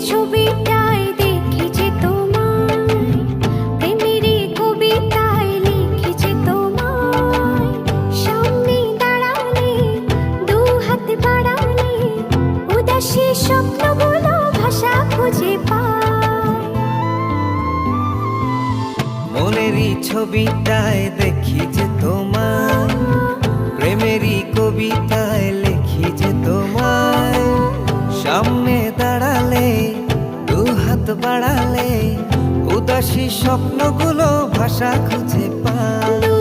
ছবিটায় দেখেছি তোমায়, প্রেমেরই কবিতায় লিখেছি তোমায়। সামনে দাঁড়ালে, দু হাত বাড়ালে, উদাসী স্বপ্নগুলো ভাষা খুঁজে পায়। মনেরই ছবিটায় দেখি যে তোমায়, প্রেমেরই কবিতায় লিখি যে তোমায়। সামনে দাঁড়ালে, দু হাত বাড়ালে, উদাসী স্বপ্নগুলো ভাষা খুঁজে পায়।